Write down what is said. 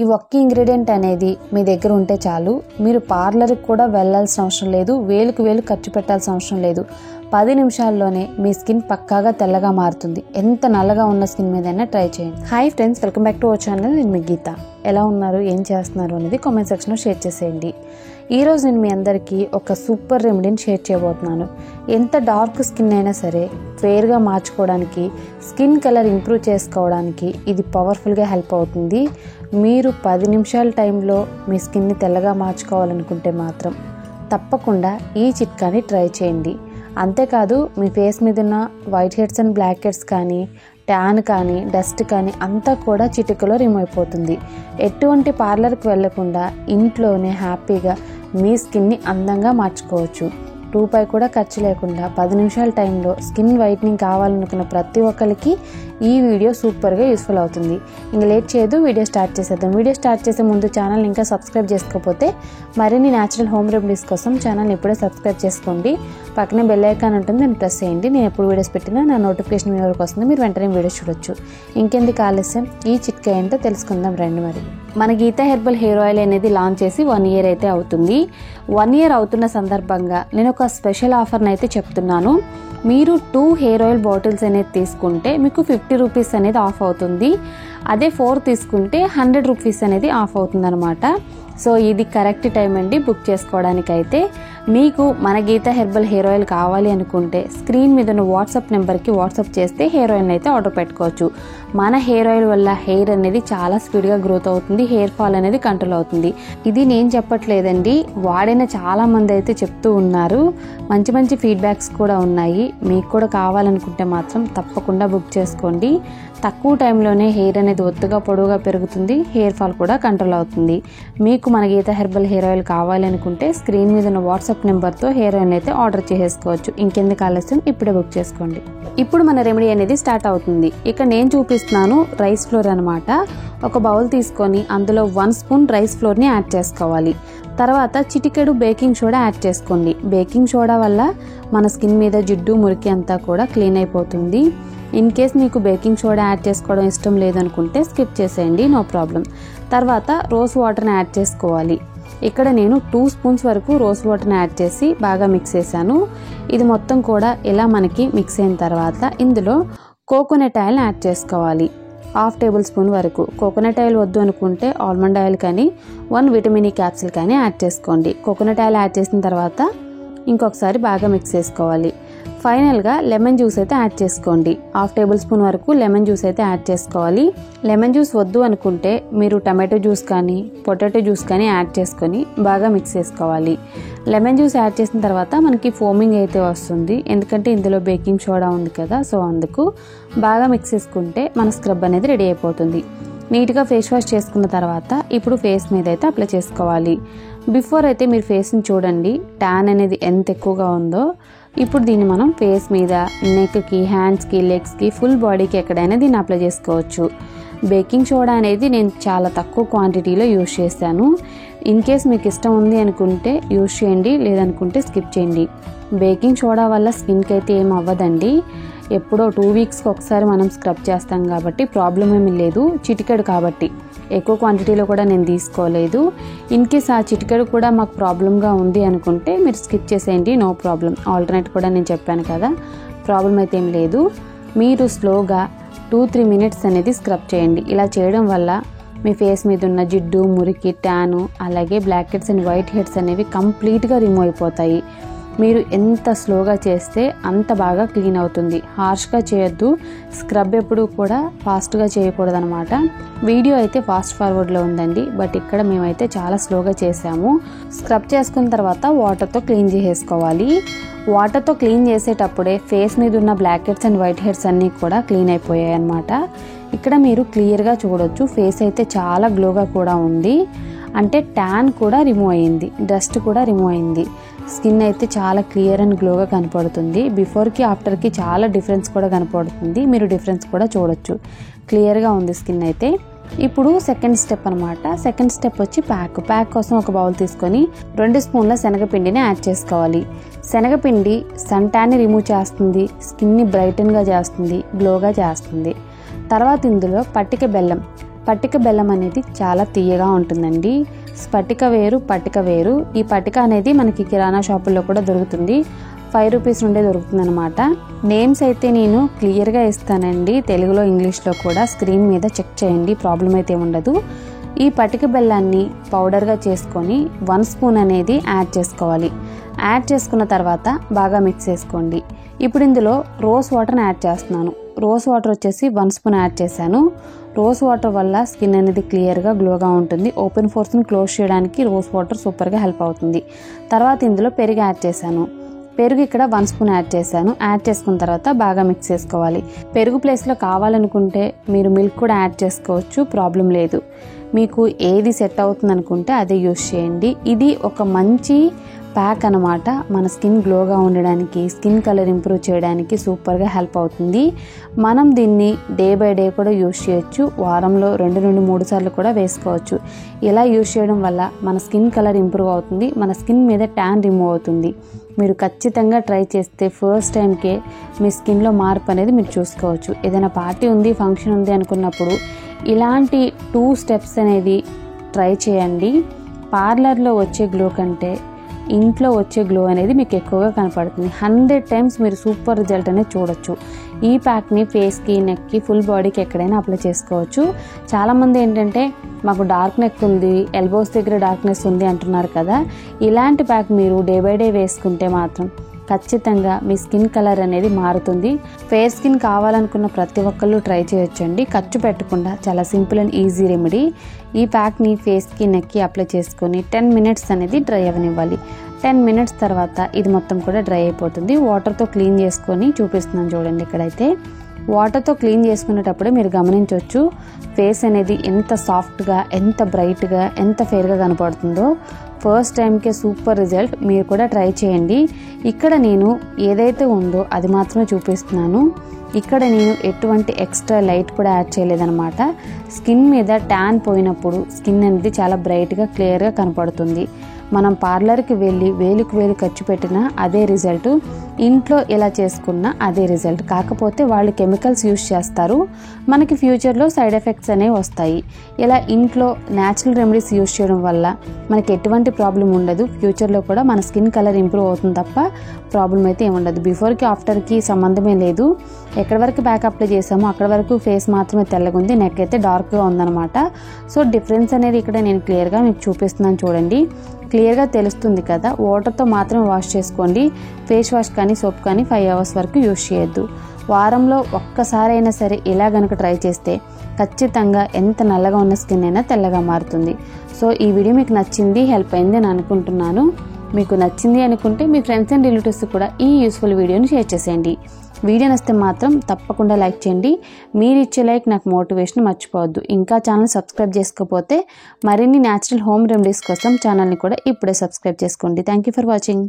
ఈ ఒక్క ఇంగ్రీడియంట్ అనేది మీ దగ్గర ఉంటే చాలు, మీరు పార్లర్కి కూడా వెళ్ళాల్సిన అవసరం లేదు, వేలుకు వేలు ఖర్చు పెట్టాల్సిన అవసరం లేదు. 10 నిమిషాల్లోనే మీ స్కిన్ పక్కాగా తెల్లగా మారుతుంది. ఎంత నల్లగా ఉన్న స్కిన్ మీదైనా ట్రై చేయండి. Hi friends, welcome back to our channel. నేను మీ గీత. ఎలా ఉన్నారు, ఏం చేస్తున్నారు అనేది కామెంట్ సెక్షన్లో షేర్ చేసేయండి. ఈరోజు నేను మీ అందరికీ ఒక సూపర్ రెమెడీని షేర్ చేయబోతున్నాను. ఎంత డార్క్ స్కిన్ అయినా సరే ఫెయిర్గా మార్చుకోవడానికి, స్కిన్ కలర్ ఇంప్రూవ్ చేసుకోవడానికి ఇది పవర్ఫుల్గా హెల్ప్ అవుతుంది. మీరు 10 నిమిషాల టైంలో మీ స్కిన్ని తెల్లగా మార్చుకోవాలనుకుంటే మాత్రం తప్పకుండా ఈ చిట్కాని ట్రై చేయండి. అంతేకాదు, మీ ఫేస్ మీద ఉన్న white heads and black heads కానీ, ట్యాన్ కానీ, డస్ట్ కానీ అంతా కూడా చిటికలో రిమూవ్ అయిపోతుంది. ఎటువంటి పార్లర్కి వెళ్లకుండా ఇంట్లోనే హ్యాపీగా మీ స్కిన్ని అందంగా మార్చుకోవచ్చు. రూపాయి కూడా ఖర్చు లేకుండా 10 నిమిషాల టైంలో స్కిన్ వైట్నింగ్ కావాలనుకున్న ప్రతి ఒక్కరికి ఈ వీడియో సూపర్గా యూస్ఫుల్ అవుతుంది. ఇంకా లేట్ చేయదు, వీడియో స్టార్ట్ చేసేద్దాం. వీడియో స్టార్ట్ చేసే ముందు ఛానల్ ఇంకా సబ్స్క్రైబ్ చేసుకోకపోతే మరిన్ని న్యాచురల్ హోమ్ రెమెడీస్ కోసం ఛానల్ ఇప్పుడే సబ్స్క్రైబ్ చేసుకోండి. పక్కనే బెల్ ఐకాన్ ఉంటుంది, దాన్ని ప్రెస్ చేయండి. నేను ఎప్పుడు వీడియోస్ పెట్టినా నా నోటిఫికేషన్ మీ వరకు వస్తుంది, మీరు వెంటనే వీడియోస్ చూడొచ్చు. ఇంకెందుకు ఆలస్యం, ఈ చిట్కా ఏంటో తెలుసుకుందాం రండి. మరి మన గీతా హెర్బల్ హెయిర్ ఆయిల్ అనేది లాంచ్ చేసి 1 ఇయర్ అయితే అవుతుంది. 1 ఇయర్ అవుతున్న సందర్భంగా నేను ఒక స్పెషల్ ఆఫర్ని అయితే చెప్తున్నాను. మీరు 2 హెయిర్ ఆయిల్ బాటిల్స్ అనేది తీసుకుంటే మీకు 50 రూపీస్ అనేది ఆఫ్ అవుతుంది. అదే 4 తీసుకుంటే 100 రూపీస్ అనేది ఆఫ్ అవుతుంది అనమాట. సో ఇది కరెక్ట్ టైం అండి బుక్ చేసుకోవడానికి. అయితే మీకు మన గీతా హెర్బల్ హెయిర్ ఆయిల్ కావాలి అనుకుంటే స్క్రీన్ మీద ఉన్న వాట్సాప్ నెంబర్కి వాట్సాప్ చేస్తే హెయిర్ ఆయిల్ని అయితే ఆర్డర్ పెట్టుకోవచ్చు. మన హెయిర్ ఆయిల్ వల్ల హెయిర్ అనేది చాలా స్పీడ్గా గ్రోత్ అవుతుంది, హెయిర్ ఫాల్ అనేది కంట్రోల్ అవుతుంది. ఇది నేను చెప్పట్లేదండి, వాడిన చాలా మంది అయితే చెప్తూ ఉన్నారు. మంచి మంచి ఫీడ్బ్యాక్స్ కూడా ఉన్నాయి. మీకు కూడా కావాలనుకుంటే మాత్రం తప్పకుండా బుక్ చేసుకోండి. తక్కువ టైంలోనే హెయిర్ అనేది ఒత్తుగా పొడవుగా పెరుగుతుంది, హెయిర్ ఫాల్ కూడా కంట్రోల్ అవుతుంది. మీకు మన గీతా హెర్బల్ హెయిర్ ఆయిల్ కావాలి అనుకుంటే స్క్రీన్ మీద ఉన్న వాట్సాప్ నెంబర్తో హెయిర్ ఆయిల్ అయితే ఆర్డర్ చేసేసుకోవచ్చు. ఇంకెందుకు ఆలస్యం, ఇప్పుడే బుక్ చేసుకోండి. ఇప్పుడు మన రెమెడీ అనేది స్టార్ట్ అవుతుంది. ఇక్కడ నేను చూపిస్తున్నాను రైస్ ఫ్లోర్ అనమాట. ఒక బౌల్ తీసుకొని అందులో 1 స్పూన్ రైస్ ఫ్లోర్ని యాడ్ చేసుకోవాలి. తర్వాత చిటికెడు బేకింగ్ సోడా యాడ్ చేసుకోండి. బేకింగ్ సోడా వల్ల మన స్కిన్ మీద జిడ్డు మురికి అంతా కూడా క్లీన్ అయిపోతుంది. ఇన్ కేస్ మీకు బేకింగ్ సోడా యాడ్ చేసుకోవడం ఇష్టం లేదనుకుంటే స్కిప్ చేసేయండి, నో ప్రాబ్లం. తర్వాత రోజ్ వాటర్ని యాడ్ చేసుకోవాలి. ఇక్కడ నేను 2 స్పూన్స్ వరకు రోజ్ వాటర్ని యాడ్ చేసి బాగా మిక్స్ చేశాను. ఇది మొత్తం కూడా ఇలా మనకి మిక్స్ అయిన తర్వాత ఇందులో కోకోనట్ ఆయిల్ని యాడ్ చేసుకోవాలి. 1/2 టేబుల్ స్పూన్ వరకు. కోకోనట్ ఆయిల్ వద్దు అనుకుంటే ఆల్మండ్ ఆయిల్ కానీ 1 విటమిన్ ఈ క్యాప్సిల్ కానీ యాడ్ చేసుకోండి. కోకోనట్ ఆయిల్ యాడ్ చేసిన తర్వాత ఇంకొకసారి బాగా మిక్స్ చేసుకోవాలి. ఫైనల్గా లెమన్ జ్యూస్ అయితే యాడ్ చేసుకోండి. 1/2 టేబుల్ స్పూన్ వరకు లెమన్ జ్యూస్ అయితే యాడ్ చేసుకోవాలి. లెమన్ జ్యూస్ వద్దు అనుకుంటే మీరు టమాటో జ్యూస్ కానీ పొటాటో జ్యూస్ కానీ యాడ్ చేసుకొని బాగా మిక్స్ చేసుకోవాలి. లెమన్ జ్యూస్ యాడ్ చేసిన తర్వాత మనకి ఫోమింగ్ అయితే వస్తుంది, ఎందుకంటే ఇందులో బేకింగ్ సోడా ఉంది కదా. సో అందుకు బాగా మిక్స్ చేసుకుంటే మన స్క్రబ్ అనేది రెడీ అయిపోతుంది. నీట్గా ఫేస్ వాష్ చేసుకున్న తర్వాత ఇప్పుడు ఫేస్ మీద అయితే అప్లై చేసుకోవాలి. బిఫోర్ అయితే మీరు ఫేస్ని చూడండి, ట్యాన్ అనేది ఎంత ఎక్కువగా ఉందో. ఇప్పుడు దీన్ని మనం ఫేస్ మీద, నెక్కి, హ్యాండ్స్కి, లెగ్స్కి, ఫుల్ బాడీకి ఎక్కడైనా దీన్ని అప్లై చేసుకోవచ్చు. బేకింగ్ సోడా అనేది నేను చాలా తక్కువ క్వాంటిటీలో యూజ్ చేశాను. ఇన్ కేస్ మీకు ఇష్టం ఉంది అనుకుంటే యూజ్ చేయండి, లేదనుకుంటే స్కిప్ చేయండి. బేకింగ్ సోడా వల్ల స్కిన్కి అయితే ఏం అవ్వదండి. ఎప్పుడో 2 వీక్స్కి ఒకసారి మనం స్క్రబ్ చేస్తాం కాబట్టి ప్రాబ్లం ఏమీ లేదు. చిటికెడు కాబట్టి ఎక్కువ క్వాంటిటీలో కూడా నేను తీసుకోలేదు. ఇన్ కేస్ ఆ చిటికెడు కూడా మాకు ప్రాబ్లంగా ఉంది అనుకుంటే మీరు స్కిప్ చేసేయండి, నో ప్రాబ్లం. ఆల్టర్నేట్ కూడా నేను చెప్పాను కదా, ప్రాబ్లం అయితే ఏం లేదు. మీరు స్లోగా 2-3 మినిట్స్ అనేది స్క్రబ్ చేయండి. ఇలా చేయడం వల్ల మీ ఫేస్ మీద ఉన్న జిడ్డు, మురికి, ట్యాను, అలాగే black heads and white heads అనేవి కంప్లీట్గా రిమూవ్ అయిపోతాయి. మీరు ఎంత స్లోగా చేస్తే అంత బాగా క్లీన్ అవుతుంది. హార్ష్గా చేయొద్దు. స్క్రబ్ ఎప్పుడు కూడా ఫాస్ట్గా చేయకూడదు అనమాట. వీడియో అయితే ఫాస్ట్ ఫార్వర్డ్లో ఉందండి, బట్ ఇక్కడ మేమైతే చాలా స్లోగా చేసాము. స్క్రబ్ చేసుకున్న తర్వాత వాటర్తో క్లీన్ చేసేసుకోవాలి. వాటర్తో క్లీన్ చేసేటప్పుడే ఫేస్ మీద ఉన్న black heads and white heads అన్నీ కూడా క్లీన్ అయిపోయాయి అనమాట. ఇక్కడ మీరు క్లియర్గా చూడొచ్చు, ఫేస్ అయితే చాలా గ్లోగా కూడా ఉంది. అంటే ట్యాన్ కూడా రిమూవ్ అయ్యింది, డస్ట్ కూడా రిమూవ్ అయింది. స్కిన్ అయితే చాలా క్లియర్ అండ్ గ్లోగా కనపడుతుంది. బిఫోర్కి ఆఫ్టర్కి చాలా డిఫరెన్స్ కూడా కనపడుతుంది. మీరు డిఫరెన్స్ కూడా చూడొచ్చు, క్లియర్గా ఉంది స్కిన్ అయితే. ఇప్పుడు సెకండ్ స్టెప్ అనమాట. సెకండ్ స్టెప్ వచ్చి ప్యాక్ కోసం ఒక బౌల్ తీసుకొని 2 స్పూన్ల శనగపిండిని యాడ్ చేసుకోవాలి. శనగపిండి సన్ ట్యాన్ని రిమూవ్ చేస్తుంది, స్కిన్ని బ్రైటన్గా చేస్తుంది, గ్లోగా చేస్తుంది. తర్వాత ఇందులో పట్టిక బెల్లం పట్టిక బెల్లం అనేది చాలా తీయగా ఉంటుందండి. స్ఫటిక వేరు, పట్టిక వేరు. ఈ పట్టిక అనేది మనకి కిరాణా షాపుల్లో కూడా దొరుకుతుంది. 5 రూపీస్ నుండే దొరుకుతుంది అనమాట. నేమ్స్ అయితే నేను క్లియర్గా ఇస్తానండి, తెలుగులో ఇంగ్లీష్లో కూడా. స్క్రీన్ మీద చెక్ చేయండి, ప్రాబ్లం అయితే ఉండదు. ఈ పట్టిక బెల్లాన్ని పౌడర్గా చేసుకొని 1 స్పూన్ అనేది యాడ్ చేసుకోవాలి. యాడ్ చేసుకున్న తర్వాత బాగా మిక్స్ చేసుకోండి. ఇప్పుడు ఇందులో రోజ్ వాటర్ని యాడ్ చేస్తున్నాను. రోజ్ వాటర్ వచ్చేసి 1 స్పూన్ యాడ్ చేశాను. రోజ్ వాటర్ వల్ల స్కిన్ అనేది క్లియర్గా గ్లోగా ఉంటుంది. ఓపెన్ పోర్స్ని క్లోజ్ చేయడానికి రోజ్ వాటర్ సూపర్గా హెల్ప్ అవుతుంది. తర్వాత ఇందులో పెరుగు యాడ్ చేశాను. పెరుగు ఇక్కడ 1 స్పూన్ యాడ్ చేశాను. యాడ్ చేసుకున్న తర్వాత బాగా మిక్స్ చేసుకోవాలి. పెరుగు ప్లేస్లో కావాలనుకుంటే మీరు మిల్క్ కూడా యాడ్ చేసుకోవచ్చు, ప్రాబ్లం లేదు. మీకు ఏది సెట్ అవుతుంది అనుకుంటే అదే యూస్ చేయండి. ఇది ఒక మంచి ప్యాక్ అనమాట. మన స్కిన్ గ్లోగా ఉండడానికి, స్కిన్ కలర్ ఇంప్రూవ్ చేయడానికి సూపర్గా హెల్ప్ అవుతుంది. మనం దీన్ని డే బై డే కూడా యూస్ చేయొచ్చు. వారంలో 2 నుండి 3 సార్లు కూడా వేసుకోవచ్చు. ఇలా యూస్ చేయడం వల్ల మన స్కిన్ కలర్ ఇంప్రూవ్ అవుతుంది, మన స్కిన్ మీద ట్యాన్ రిమూవ్ అవుతుంది. మీరు ఖచ్చితంగా ట్రై చేస్తే ఫస్ట్ టైంకే మీ స్కిన్లో మార్పు అనేది మీరు చూసుకోవచ్చు. ఏదైనా పార్టీ ఉంది, ఫంక్షన్ ఉంది అనుకున్నప్పుడు ఇలాంటి 2 స్టెప్స్ అనేది ట్రై చేయండి. పార్లర్లో వచ్చే గ్లో కంటే ఇంట్లో వచ్చే గ్లో అనేది మీకు ఎక్కువగా కనపడుతుంది. 100 టైమ్స్ మీరు సూపర్ రిజల్ట్ అనేది చూడొచ్చు. ఈ ప్యాక్ని ఫేస్కి, నెక్కి, ఫుల్ బాడీకి ఎక్కడైనా అప్లై చేసుకోవచ్చు. చాలామంది ఏంటంటే మాకు డార్క్ నెక్ ఉంది, ఎల్బోస్ దగ్గర డార్క్నెస్ ఉంది అంటున్నారు కదా. ఇలాంటి ప్యాక్ మీరు డే బై డే వేసుకుంటే మాత్రం ఖచ్చితంగా మీ స్కిన్ కలర్ అనేది మారుతుంది. ఫేర్ స్కిన్ కావాలనుకున్న ప్రతి ఒక్కళ్ళు ట్రై చేయొచ్చండి, ఖర్చు పెట్టకుండా. చాలా సింపుల్ అండ్ ఈజీ రెమెడీ. ఈ ప్యాక్ని ఫేస్కి, నెక్కి అప్లై చేసుకొని 10 మినిట్స్ అనేది డ్రై అవ్వనివ్వాలి. 10 మినిట్స్ తర్వాత ఇది మొత్తం కూడా డ్రై అయిపోతుంది. వాటర్తో క్లీన్ చేసుకొని చూపిస్తున్నాను చూడండి. ఇక్కడైతే వాటర్తో క్లీన్ చేసుకునేటప్పుడే మీరు గమనించవచ్చు ఫేస్ అనేది ఎంత సాఫ్ట్గా, ఎంత బ్రైట్గా, ఎంత ఫెయిర్గా కనపడుతుందో. ఫస్ట్ టైంకే సూపర్ రిజల్ట్. మీరు కూడా ట్రై చేయండి. ఇక్కడ నేను ఏదైతే ఉందో అది మాత్రమే చూపిస్తున్నాను. ఇక్కడ నేను ఎటువంటి ఎక్స్ట్రా లైట్ కూడా యాడ్ చేయలేదన్నమాట. స్కిన్ మీద ట్యాన్ పోయినప్పుడు స్కిన్ అనేది చాలా బ్రైట్గా, క్లియర్గా కనపడుతుంది. మనం పార్లర్కి వెళ్ళి వేలుకు వేలు ఖర్చు పెట్టినా అదే రిజల్ట్, ఇంట్లో ఇలా చేసుకున్నా అదే రిజల్ట్. కాకపోతే వాళ్ళు కెమికల్స్ యూస్ చేస్తారు, మనకి ఫ్యూచర్లో సైడ్ ఎఫెక్ట్స్ అనేవి వస్తాయి. ఇలా ఇంట్లో న్యాచురల్ రెమెడీస్ యూస్ చేయడం వల్ల మనకి ఎటువంటి ప్రాబ్లం ఉండదు. ఫ్యూచర్లో కూడా మన స్కిన్ కలర్ ఇంప్రూవ్ అవుతుంది తప్ప ప్రాబ్లం అయితే ఏముండదు. బిఫోర్కి ఆఫ్టర్కి సంబంధమే లేదు. ఎక్కడి వరకు బ్యాక్ అప్లై చేసామో అక్కడ వరకు ఫేస్ మాత్రమే తెల్లగా ఉంది, నెక్ అయితే డార్క్గా ఉందన్నమాట. సో డిఫరెన్స్ అనేది ఇక్కడ నేను క్లియర్గా మీకు చూపిస్తున్నాను చూడండి. క్లియర్గా తెలుస్తుంది కదా. వాటర్తో మాత్రమే వాష్ చేసుకోండి. ఫేస్ వాష్ కానీ సోప్ కానీ 5 అవర్స్ వరకు యూస్ చేయొద్దు. వారంలో ఒక్కసారైనా సరే ఇలా కనుక ట్రై చేస్తే ఖచ్చితంగా ఎంత నల్లగా ఉన్న స్కిన్ అయినా తెల్లగా మారుతుంది. సో ఈ వీడియో మీకు నచ్చింది, హెల్ప్ అయింది అని అనుకుంటున్నాను. మీకు నచ్చింది అనుకుంటే మీ ఫ్రెండ్స్ అండ్ రిలేటివ్స్ కూడా ఈ యూస్ఫుల్ వీడియోని షేర్ చేసేయండి. వీడియో నచ్చితే మాత్రం తప్పకుండా లైక్ చేయండి. మీరు ఇచ్చే లైక్ నాకు మోటివేషన్, మర్చిపోవద్దు. ఇంకా ఛానల్ సబ్స్క్రైబ్ చేసుకోకపోతే మరిన్ని న్యాచురల్ హోమ్ రెమెడీస్ కోసం ఛానల్ని కూడా ఇప్పుడే సబ్స్క్రైబ్ చేసుకోండి. Thank you for watching.